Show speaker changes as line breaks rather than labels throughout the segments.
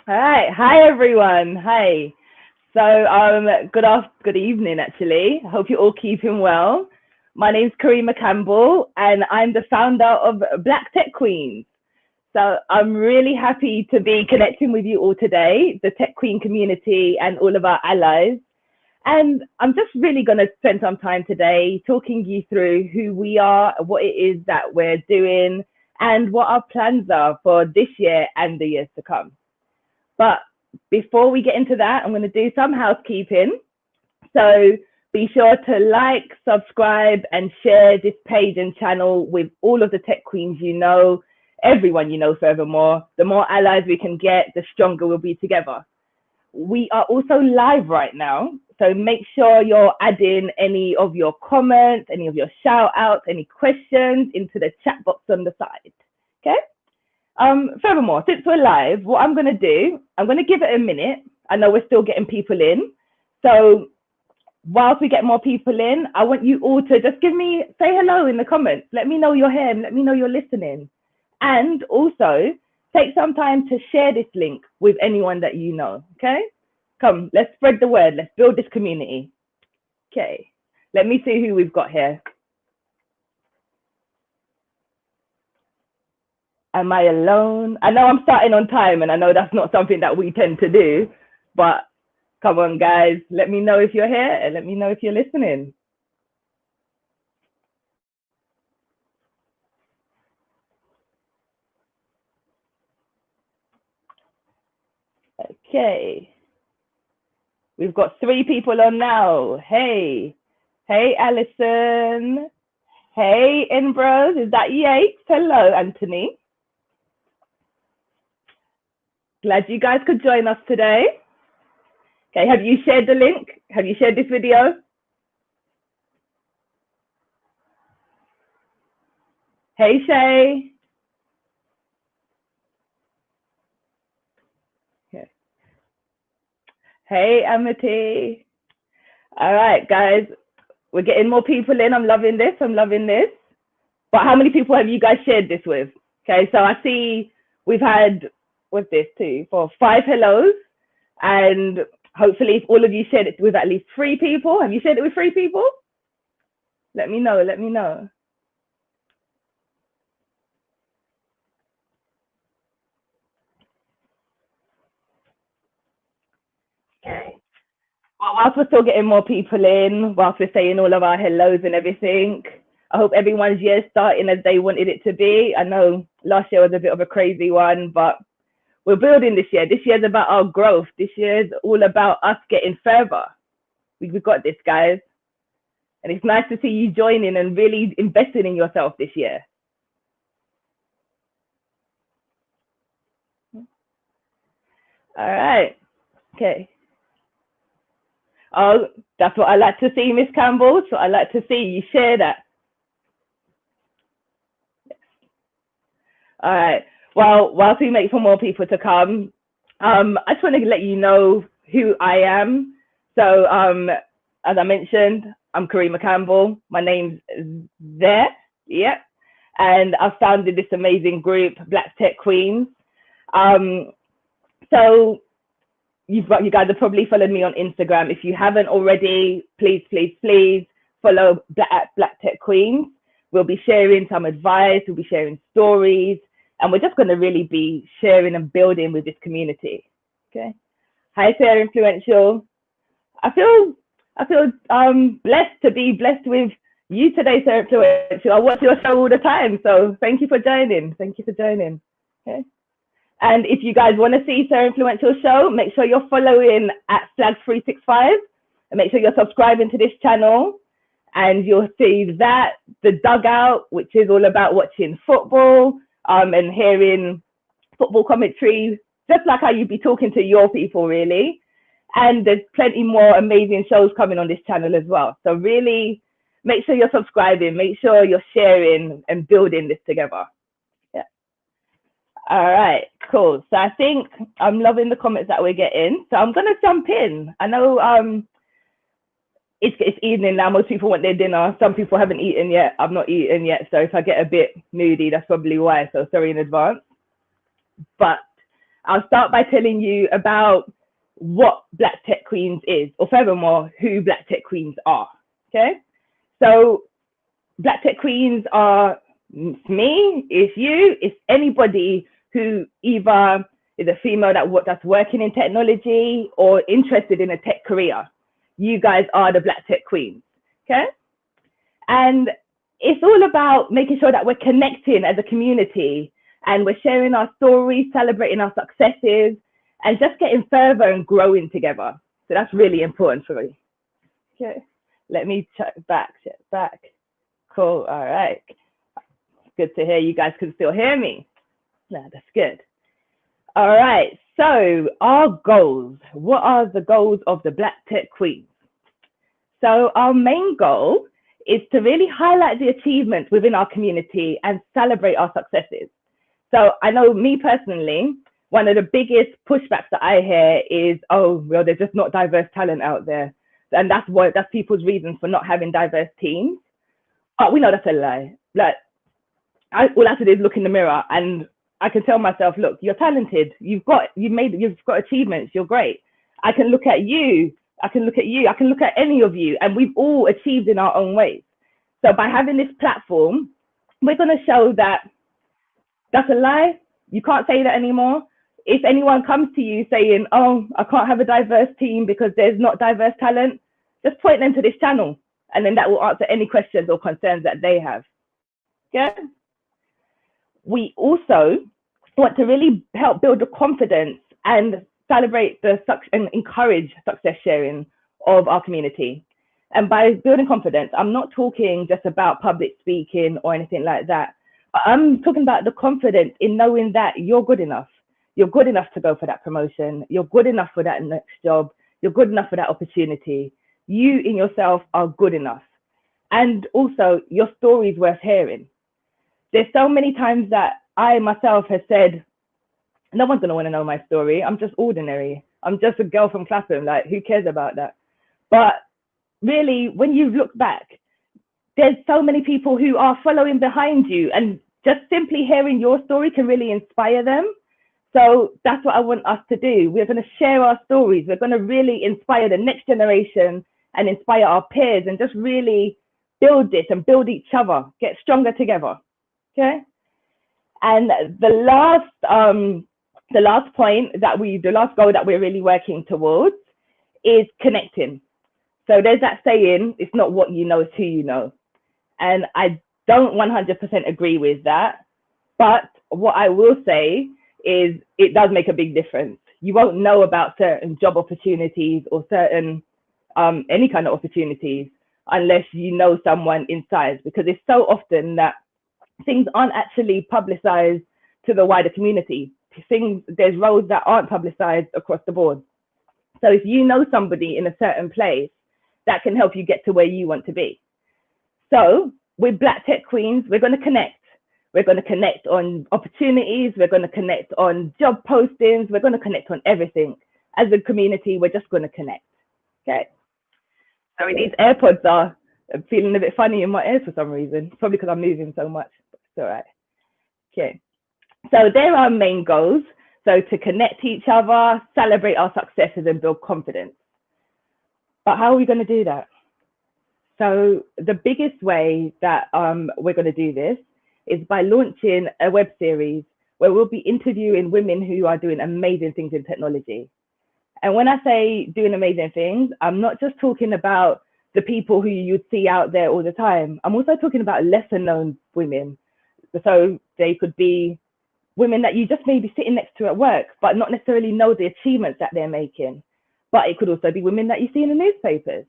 All right. Hi, everyone. Hi. So, good evening, actually. I hope you're all keeping well. My name's Karimah Campbell, and I'm the founder of Black Tech Queens. So, I'm really happy to be connecting with you all today, the Tech Queen community, and all of our allies. And I'm just really going to spend some time today talking you through who we are, what it is that we're doing, and what our plans are for this year and the years to come. But before we get into that, I'm going to do some housekeeping. So be sure to like, subscribe, and share this page and channel with all of the tech queens you know, everyone you know, furthermore. The more allies we can get, the stronger we'll be together. We are also live right now. So make sure you're adding any of your comments, any of your shout outs, any questions into the chat box on the side. Okay? Furthermore, since we're live, what I'm going to do, I'm going to give it a minute. I know we're still getting people in. So whilst we get more people in, I want you all to just say hello in the comments. Let me know you're here and let me know you're listening. And also take some time to share this link with anyone that you know. Okay? Come, let's spread the word. Let's build this community. Okay. Let me see who we've got here. Am I alone? I know I'm starting on time and I know that's not something that we tend to do, but come on, guys. Let me know if you're here and let me know if you're listening. Okay. We've got 3 people on now. Hey. Hey, Alison. Hey, Inbros. Is that Yates? Hello, Anthony. Glad you guys could join us today. Okay, have you shared the link? Have you shared this video? Hey, Shay. Hey, Amity. All right, guys. We're getting more people in. I'm loving this. I'm loving this. But how many people have you guys shared this with? Okay, so I see we've had, what's this, 2, 4, 5 hellos. And hopefully if all of you shared it with at least 3 people. Have you shared it with 3 people? Let me know. Let me know. Okay. Well, whilst we're still getting more people in, whilst we're saying all of our hellos and everything, I hope everyone's year starting as they wanted it to be. I know last year was a bit of a crazy one, but we're building this year. This year's about our growth. This year's all about us getting further. We've got this, guys. And it's nice to see you joining and really investing in yourself this year. All right. Okay. Oh, that's what I like to see, Miss Campbell. So I like to see you share that. All right. Well, whilst we wait for more people to come, I just want to let you know who I am. So, as I mentioned, I'm Karimah Campbell. My name's there. Yep. And I've founded this amazing group, Black Tech Queens. So you guys have probably followed me on Instagram. If you haven't already, please, please, please follow Black Tech Queens. We'll be sharing some advice. We'll be sharing stories. And we're just going to really be sharing and building with this community. Okay. Hi, Sarah Influential. I feel blessed to be blessed with you today, Sarah Influential. I watch your show all the time, so thank you for joining. Thank you for joining. Okay. And if you guys want to see Sarah Influential show, make sure you're following at Flag365 and make sure you're subscribing to this channel. And you'll see that the dugout, which is all about watching football and hearing football commentary, just like how you'd be talking to your people, really. And there's plenty more amazing shows coming on this channel as well. So really make sure you're subscribing, make sure you're sharing and building this together. Yeah. All right, cool. So I think I'm loving the comments that we're getting. So I'm going to jump in. I know it's evening now. Most people want their dinner. Some people haven't eaten yet. I've not eaten yet. So if I get a bit moody, that's probably why. So sorry in advance. But I'll start by telling you about what Black Tech Queens is, or furthermore, who Black Tech Queens are. Okay, so Black Tech Queens are me, it's you, it's anybody who either is a female that's working in technology or interested in a tech career. You guys are the Black Tech Queens. Okay, and it's all about making sure that we're connecting as a community and we're sharing our stories, celebrating our successes, and just getting further and growing together. So that's really important for me. Okay, let me check back. Cool, all right. Good to hear you guys can still hear me. Yeah, that's good. All right, so our goals. What are the goals of the Black Tech Queens? So our main goal is to really highlight the achievements within our community and celebrate our successes. So I know me personally, one of the biggest pushbacks that I hear is, oh, well, there's just not diverse talent out there. And that's people's reasons for not having diverse teams. But we know that's a lie. Like, all I have to do is look in the mirror and I can tell myself, look, you're talented. You've got achievements. You're great. I can look at you. I can look at any of you, and we've all achieved in our own ways. So by having this platform, we're going to show that that's a lie. You can't say that anymore. If anyone comes to you saying, oh, I can't have a diverse team because there's not diverse talent, just point them to this channel, and then that will answer any questions or concerns that they have. Yeah. We also want to really help build the confidence and celebrate and encourage success sharing of our community. And by building confidence, I'm not talking just about public speaking or anything like that. But I'm talking about the confidence in knowing that you're good enough. You're good enough to go for that promotion. You're good enough for that next job. You're good enough for that opportunity. You in yourself are good enough. And also, your story is worth hearing. There's so many times that I myself have said, no one's going to want to know my story. I'm just ordinary. I'm just a girl from Clapham. Like, who cares about that? But really, when you look back, there's so many people who are following behind you, and just simply hearing your story can really inspire them. So that's what I want us to do. We're going to share our stories. We're going to really inspire the next generation and inspire our peers and just really build this and build each other, get stronger together. Okay. And the last goal that we're really working towards is connecting. So there's that saying, it's not what you know, it's who you know. And I don't 100% agree with that. But what I will say is it does make a big difference. You won't know about certain job opportunities or certain any kind of opportunities unless you know someone inside, because it's so often that things aren't actually publicized to the wider community. There's roles that aren't publicized across the board. So if you know somebody in a certain place, that can help you get to where you want to be. So with Black Tech Queens, we're going to connect. We're going to connect on opportunities. We're going to connect on job postings. We're going to connect on everything. As a community, we're just going to connect. Okay. Sorry, these AirPods are feeling a bit funny in my ears for some reason. Probably because I'm moving so much. It's all right. Okay. So there are our main goals. So to connect each other, celebrate our successes, and build confidence. But how are we going to do that? So the biggest way that we're going to do this is by launching a web series where we'll be interviewing women who are doing amazing things in technology. And when I say doing amazing things, I'm not just talking about the people who you'd see out there all the time. I'm also talking about lesser known women. So they could be women that you just may be sitting next to at work, but not necessarily know the achievements that they're making. But it could also be women that you see in the newspapers.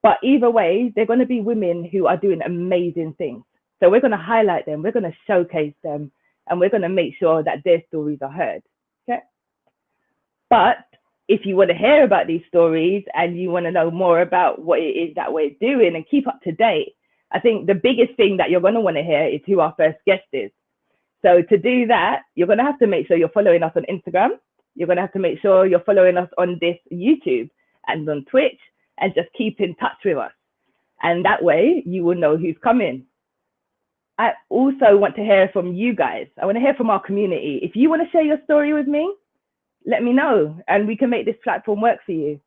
But either way, they're going to be women who are doing amazing things. So we're going to highlight them, we're going to showcase them, and we're going to make sure that their stories are heard. Okay. But if you want to hear about these stories and you want to know more about what it is that we're doing and keep up to date, I think the biggest thing that you're going to want to hear is who our first guest is. So to do that, you're going to have to make sure you're following us on Instagram. You're going to have to make sure you're following us on this YouTube and on Twitch, and just keep in touch with us. And that way you will know who's coming. I also want to hear from you guys. I want to hear from our community. If you want to share your story with me, let me know and we can make this platform work for you.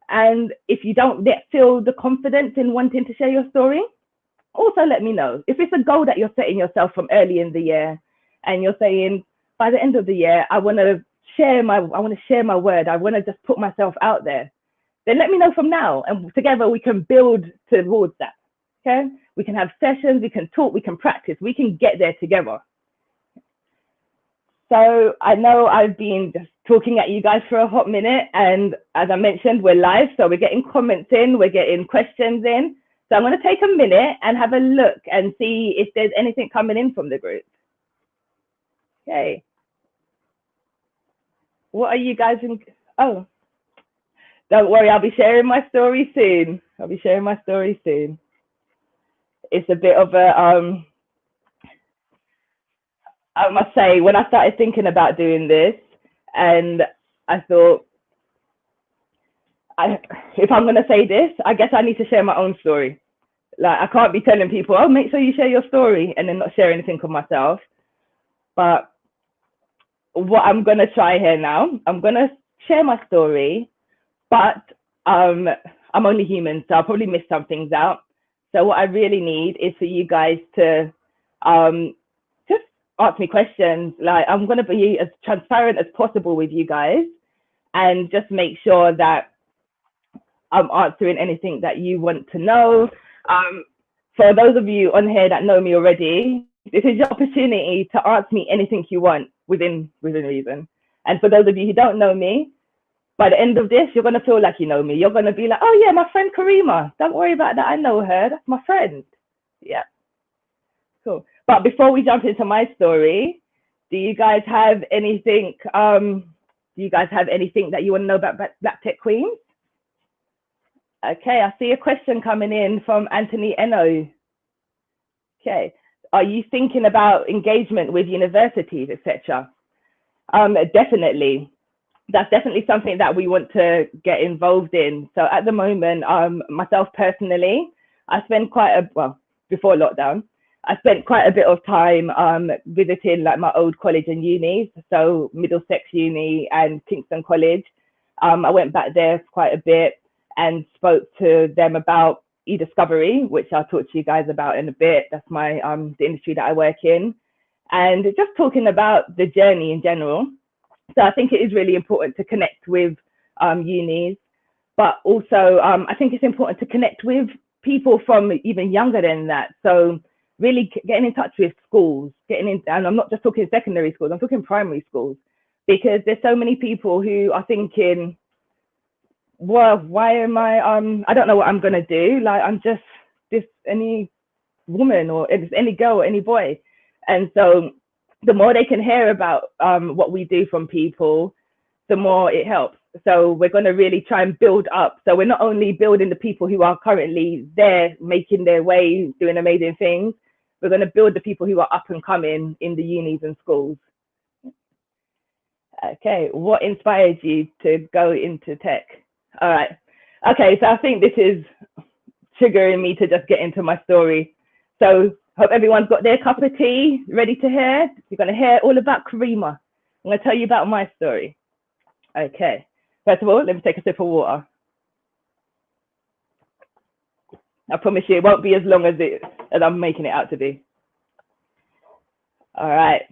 And if you don't yet feel the confidence in wanting to share your story, also let me know. If it's a goal that you're setting yourself from early in the year and you're saying, by the end of the year, I want to share my word. I want to just put myself out there. Then let me know from now, and together we can build towards that. Okay? We can have sessions, we can talk, we can practice, we can get there together. So I know I've been just talking at you guys for a hot minute, and as I mentioned, we're live, so we're getting comments in, we're getting questions in. So I'm going to take a minute and have a look and see if there's anything coming in from the group. Okay. What are you guys in? Oh, don't worry, I'll be sharing my story soon. It's a bit of a, I must say, when I started thinking about doing this, and I thought, if I'm going to say this, I guess I need to share my own story. Like, I can't be telling people, oh, make sure you share your story, and then not share anything of myself. But what I'm going to try here now, I'm going to share my story, but I'm only human, so I'll probably miss some things out. So what I really need is for you guys to just ask me questions. Like, I'm going to be as transparent as possible with you guys and just make sure that I'm answering anything that you want to know. For those of you on here that know me already, this is your opportunity to ask me anything you want within reason. And for those of you who don't know me, by the end of this, you're going to feel like you know me. You're going to be like, oh yeah, my friend Karimah. Don't worry about that. I know her. That's my friend. Yeah. Cool. But before we jump into my story, do you guys have anything that you want to know about Black Tech Queens? Okay, I see a question coming in from Anthony Eno. Okay. Are you thinking about engagement with universities, etc.? Definitely. That's definitely something that we want to get involved in. So at the moment, myself personally, before lockdown, I spent quite a bit of time visiting like my old college and unis, so Middlesex Uni and Kingston College. I went back there quite a bit and spoke to them about e-discovery, which I'll talk to you guys about in a bit. That's my the industry that I work in, and just talking about the journey in general. So I think it is really important to connect with unis, but also I think it's important to connect with people from even younger than that. So really getting in touch with schools, and I'm not just talking secondary schools, I'm talking primary schools, because there's so many people who are thinking, well, why am I don't know what I'm gonna do. Like, I'm just any woman or any girl or any boy. And so the more they can hear about what we do from people, the more it helps. So we're going to really try and build up. So we're not only building the people who are currently there, making their way, doing amazing things. We're going to build the people who are up and coming in the unis and schools. Okay, what inspired you to go into tech? All right. Okay, so I think this is triggering me to just get into my story. So hope everyone's got their cup of tea ready to hear. You're going to hear all about Karimah. I'm going to tell you about my story. Okay. First of all, let me take a sip of water. I promise you it won't be as long as I'm making it out to be. All right.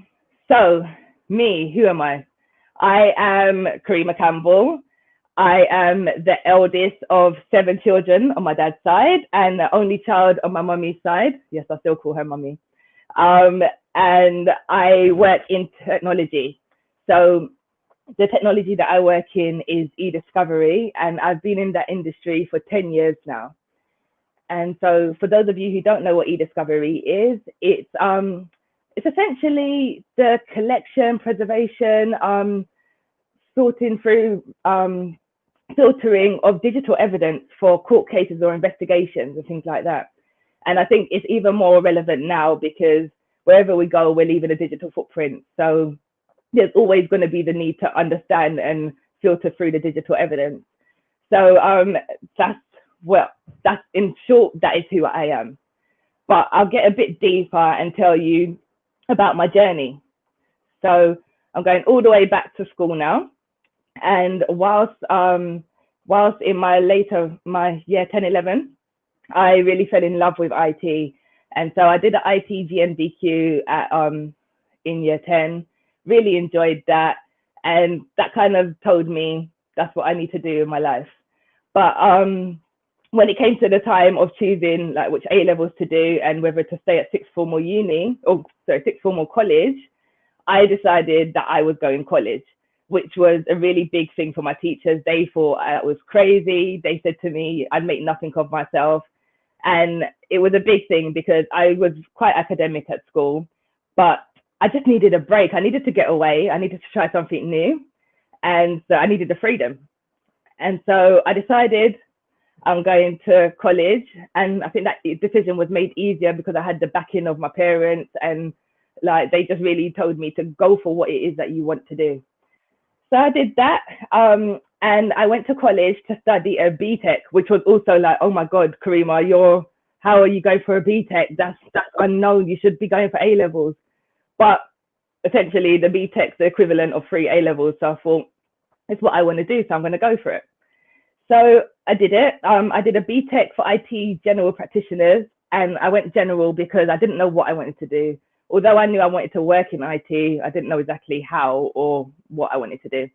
So me, who am I? I am Karimah Campbell. I am the eldest of 7 children on my dad's side and the only child on my mummy's side. Yes, I still call her mummy. And I work in technology. So the technology that I work in is e-discovery, and I've been in that industry for 10 years now. And so for those of you who don't know what e-discovery is, it's essentially the collection, preservation, sorting through, filtering of digital evidence for court cases or investigations and things like that. And I think it's even more relevant now because wherever we go, we're leaving a digital footprint. So there's always going to be the need to understand and filter through the digital evidence. So that's in short, that is who I am. But I'll get a bit deeper and tell you about my journey. So I'm going all the way back to school now. And whilst in my year 10, 11, I really fell in love with IT. And so I did an IT GMDQ in year 10, really enjoyed that. And that kind of told me that's what I need to do in my life. But when it came to the time of choosing like which A levels to do and whether to stay at sixth form or sixth form or college, I decided that I was going college, which was a really big thing for my teachers. They thought I was crazy. They said to me I'd make nothing of myself. And it was a big thing because I was quite academic at school, but I just needed a break. I needed to get away. I needed to try something new. And so I needed the freedom. And so I decided I'm going to college. And I think that decision was made easier because I had the backing of my parents, and like they just really told me to go for what it is that you want to do. So I did that. And I went to college to study a BTEC, which was also like, oh my God, Karimah, how are you going for a BTEC? That's unknown. You should be going for A levels. But essentially, the BTEC's the equivalent of 3 A levels. So I thought, it's what I want to do, so I'm going to go for it. So I did it. I did a BTEC for IT general practitioners, and I went general because I didn't know what I wanted to do. Although I knew I wanted to work in IT, I didn't know exactly how or what I wanted to do.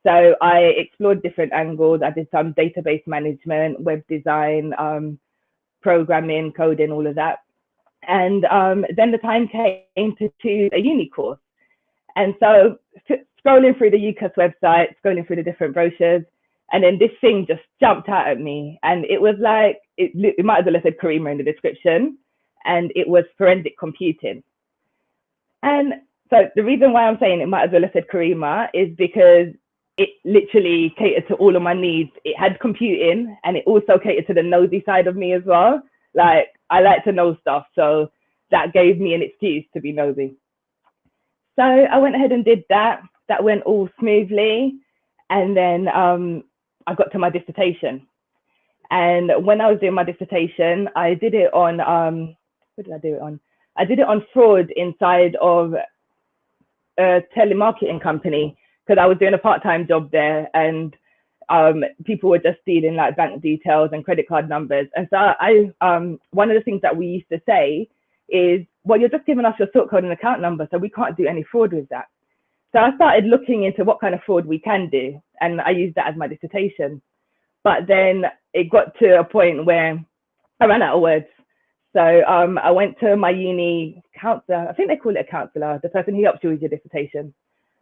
So I explored different angles. I did some database management, web design, programming, coding, all of that. And then the time came to choose a uni course. And so scrolling through the UCAS website, scrolling through the different brochures, and then this thing just jumped out at me. And it was like, it might as well have said Karimah in the description. And it was forensic computing. And so the reason why I'm saying it might as well have said Karimah is because it literally catered to all of my needs. It had computing, and it also catered to the nosy side of me as well. Like, I like to know stuff. So that gave me an excuse to be nosy. So I went ahead and did that. That went all smoothly. And then I got to my dissertation. And when I was doing my dissertation, I did it on, what did I do it on? I did it on fraud inside of a telemarketing company because I was doing a part-time job there, and people were just stealing like bank details and credit card numbers. And so one of the things that we used to say is, well, you're just giving us your sort code and account number, so we can't do any fraud with that. So I started looking into what kind of fraud we can do, and I used that as my dissertation. But then it got to a point where I ran out of words. So I went to my uni counselor, I think they call it a counselor, the person who helps you with your dissertation.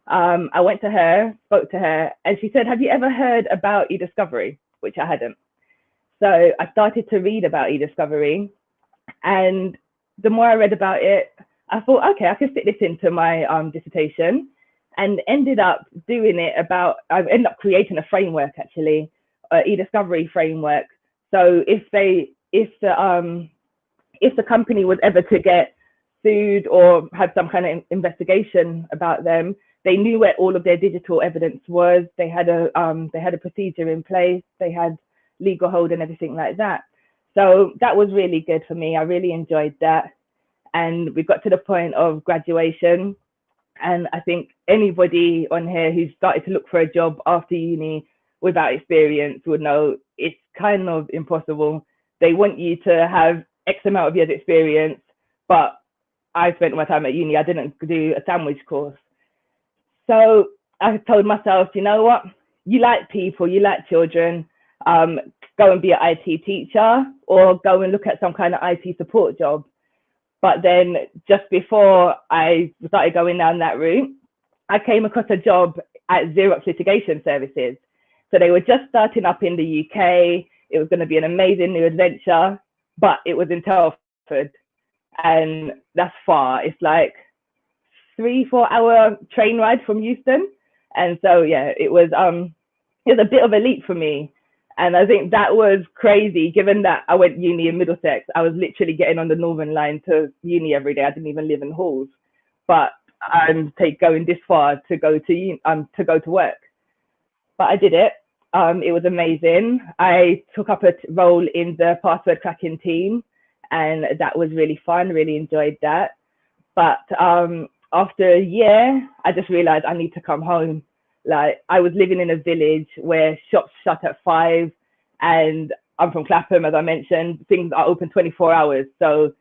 I went to her, spoke to her, and she said, have you ever heard about e-discovery? Which I hadn't. So I started to read about e-discovery, and the more I read about it, I thought, okay, I can fit this into my dissertation, and ended up doing it about, I ended up creating a framework actually, e-discovery framework. So if the company was ever to get sued or had some kind of investigation about them, they knew where all of their digital evidence was. They had a procedure in place. They had legal hold and everything like that. So that was really good for me. I really enjoyed that. And we got to the point of graduation. And I think anybody on here who's started to look for a job after uni without experience would know it's kind of impossible. They want you to have X amount of years experience, but I spent my time at uni. I didn't do a sandwich course. So I told myself, you know what? You like people, you like children, go and be an IT teacher or go and look at some kind of IT support job. But then just before I started going down that route, I came across a job at Xerox Litigation Services. So they were just starting up in the UK. It was going to be an amazing new adventure, but it was in Telford, and that's far. It's like 3-4 hour train ride from Euston. And so, yeah, it was a bit of a leap for me. And I think that was crazy, given that I went uni in Middlesex. I was literally getting on the Northern Line to uni every day. I didn't even live in halls, but I'm going this far to go to work. But I did it. It was amazing. I took up a role in the password cracking team, and that was really fun. Really enjoyed that. But after a year, I just realized I need to come home. Like I was living in a village where shops shut at 5, and I'm from Clapham, as I mentioned. Things are open 24 hours. So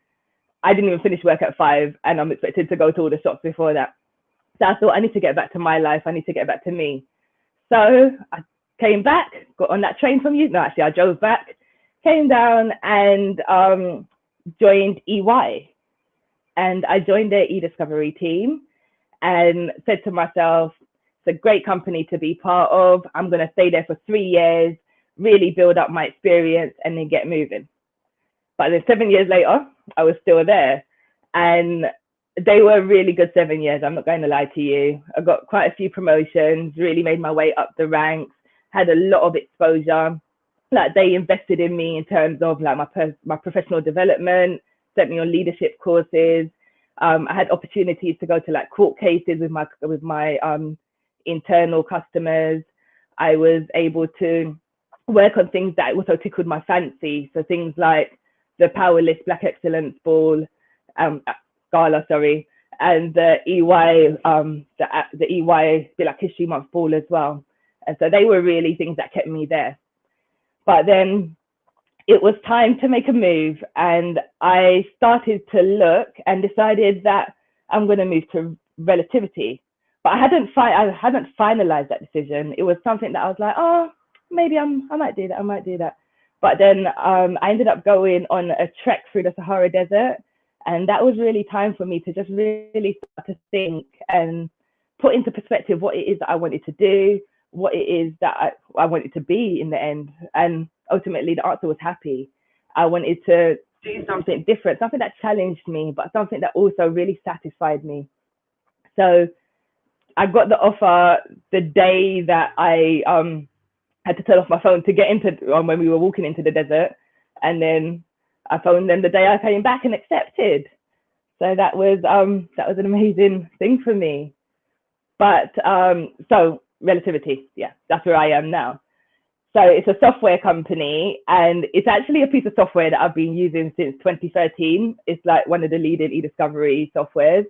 I didn't even finish work at 5, and I'm expected to go to all the shops before that. So I thought I need to get back to my life. I need to get back to me. So I came back, got on that train from you. No, actually, I drove back, came down, and joined EY. And I joined their e-discovery team and said to myself, it's a great company to be part of. I'm going to stay there for 3 years, really build up my experience, and then get moving. But then 7 years later, I was still there. And they were really good 7 years. I'm not going to lie to you. I got quite a few promotions, really made my way up the ranks, had a lot of exposure. Like they invested in me in terms of like my professional development, sent me on leadership courses. I had opportunities to go to like court cases with my internal customers. I was able to work on things that also tickled my fancy. So things like the Powerless Black Excellence Ball, Gala, sorry, and the EY, the EY Black History Month Ball as well. And so they were really things that kept me there. But then it was time to make a move, and I started to look and decided that I'm going to move to relativity. But I hadn't finalized that decision. It was something that I was like, oh, maybe I might do that. But then I ended up going on a trek through the Sahara Desert, and that was really time for me to just really start to think and put into perspective what it is that I wanted to do, what it is that I wanted to be in the end. And ultimately the answer was happy. I wanted to do something different, something that challenged me, but something that also really satisfied me. So I got the offer the day that I had to turn off my phone to get into when we were walking into the desert, and then I phoned them the day I came back and accepted. So that was an amazing thing for me. But so relativity, yeah, that's where I am now. So it's a software company, and it's actually a piece of software that I've been using since 2013. It's like one of the leading e-discovery softwares.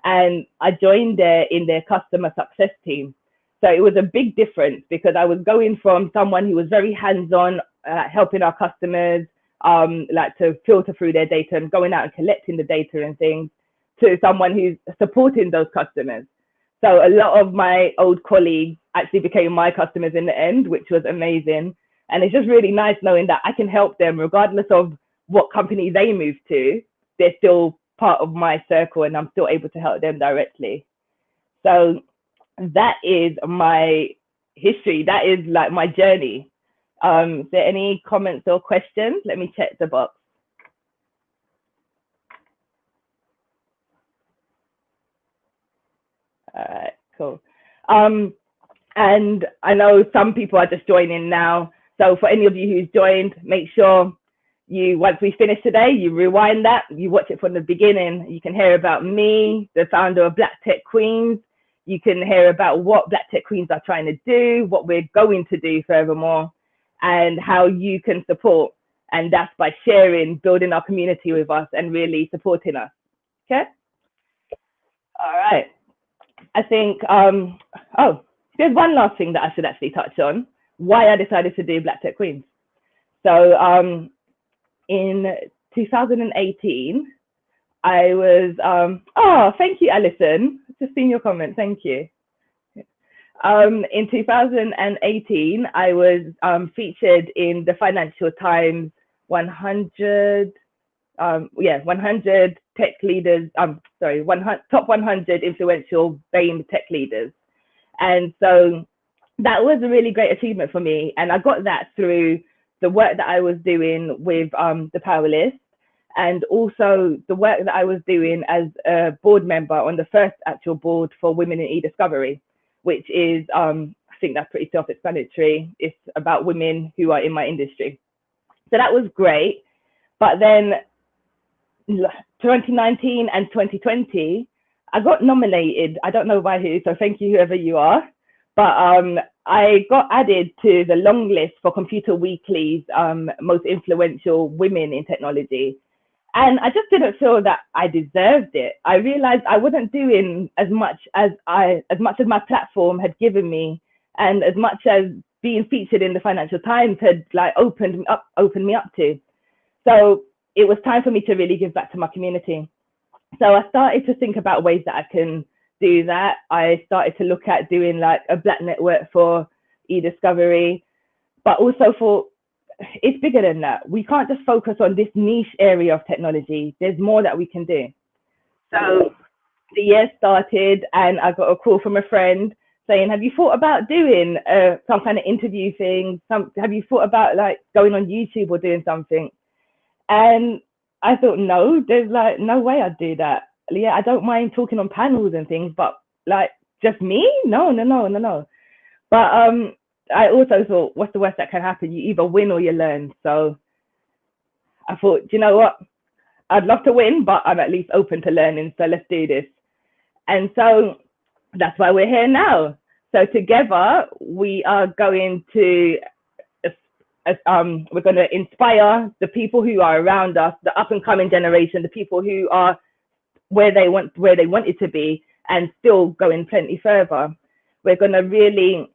And I joined there in their customer success team. So it was a big difference because I was going from someone who was very hands-on, helping our customers, like to filter through their data and going out and collecting the data and things, to someone who's supporting those customers. So a lot of my old colleagues actually became my customers in the end, which was amazing. And it's just really nice knowing that I can help them regardless of what company they move to. They're still part of my circle and I'm still able to help them directly. So that is my history. That is like my journey. Is there any comments or questions? Let me check the box. All right, cool. And I know some people are just joining now. So for any of you who's joined, make sure you, once we finish today, you rewind that, you watch it from the beginning. You can hear about me, the founder of Black Tech Queens. You can hear about what Black Tech Queens are trying to do, what we're going to do furthermore, and how you can support. And that's by sharing, building our community with us and really supporting us. Okay? All right. I think, there's one last thing that I should actually touch on, why I decided to do Black Tech Queens. So in 2018, I was, thank you, Alison. Just seen your comment, thank you. In 2018, I was featured in the Financial Times 100, 100 tech leaders, top 100 influential BAME tech leaders. And so that was a really great achievement for me. And I got that through the work that I was doing with the Powerless, and also the work that I was doing as a board member on the first actual board for Women in E-Discovery, which is, I think that's pretty self-explanatory. It's about women who are in my industry. So that was great. But then 2019 and 2020, I got nominated. I don't know by who, so thank you, whoever you are. But I got added to the long list for Computer Weekly's most influential women in technology. And I just didn't feel that I deserved it. I realized I wasn't doing as much as my platform had given me, and as much as being featured in the Financial Times had like opened me up to. So it was time for me to really give back to my community. So I started to think about ways that I can do that. I started to look at doing like a Black network for e-discovery, but also for, it's bigger than that. We can't just focus on this niche area of technology. There's more that we can do. So the year started and I got a call from a friend saying, have you thought about doing some kind of interview thing? Have you thought about like going on YouTube or doing something? And I thought, no, there's like no way I'd do that. Yeah, I don't mind talking on panels and things, but like just me? No. But I also thought, what's the worst that can happen? You either win or you learn. So I thought, you know what? I'd love to win, but I'm at least open to learning. So let's do this. And so that's why we're here now. So together we are going to inspire the people who are around us, the up and coming generation, the people who are where they wanted to be and still going plenty further. We're going to really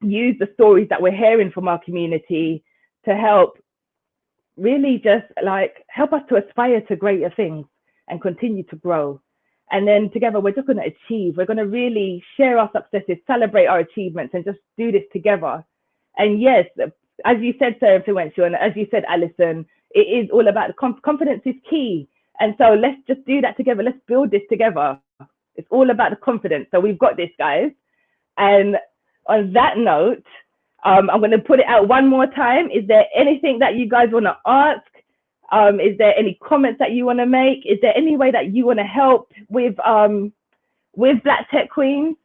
use the stories that we're hearing from our community to help really just like help us to aspire to greater things and continue to grow. And then together we're just going to achieve. We're going to really share our successes, celebrate our achievements, and just do this together. And yes, as you said, Sarah Influential, and as you said, Alison, it is all about confidence is key. And so let's just do that together. Let's build this together. It's all about the confidence. So we've got this, guys. And on that note, I'm going to put it out one more time. Is there anything that you guys want to ask? Is there any comments that you want to make? Is there any way that you want to help with Black Tech Queens?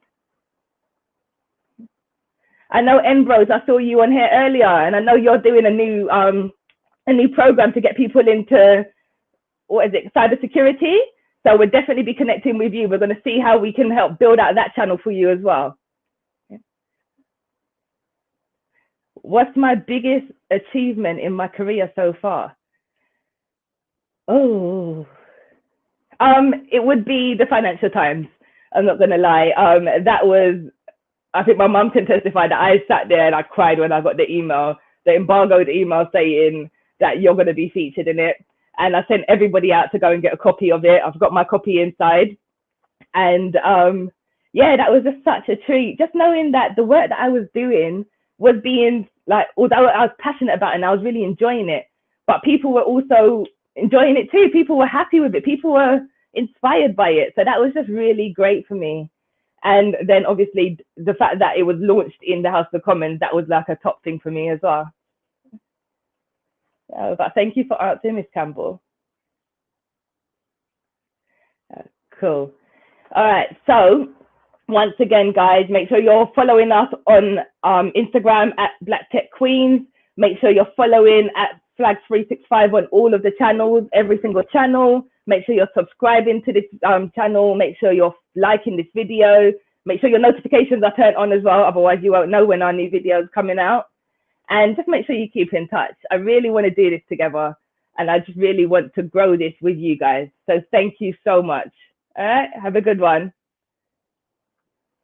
I know Enbros, I saw you on here earlier, and I know you're doing a new program to get people into, what is it, cybersecurity. So we'll definitely be connecting with you. We're going to see how we can help build out that channel for you as well. What's my biggest achievement in my career so far? Oh, it would be the Financial Times. I'm not going to lie. That was, I think my mum can testify that I sat there and I cried when I got the email, the embargoed email saying that you're going to be featured in it. And I sent everybody out to go and get a copy of it. I've got my copy inside. And yeah, that was just such a treat. Just knowing that the work that I was doing was being like, although I was passionate about it and I was really enjoying it, but people were also enjoying it too. People were happy with it. People were inspired by it. So that was just really great for me. And then obviously the fact that it was launched in the House of Commons, that was like a top thing for me as well. But thank you for answering, Miss Campbell. Cool. All right. So once again, guys, make sure you're following us on Instagram at Black Tech Queens. Make sure you're following at Flags365 on all of the channels, every single channel. Make sure you're subscribing to this channel. Make sure you're liking this video. Make sure your notifications are turned on as well. Otherwise, you won't know when our new videos coming out. And just make sure you keep in touch. I really want to do this together. And I just really want to grow this with you guys. So thank you so much. All right. Have a good one.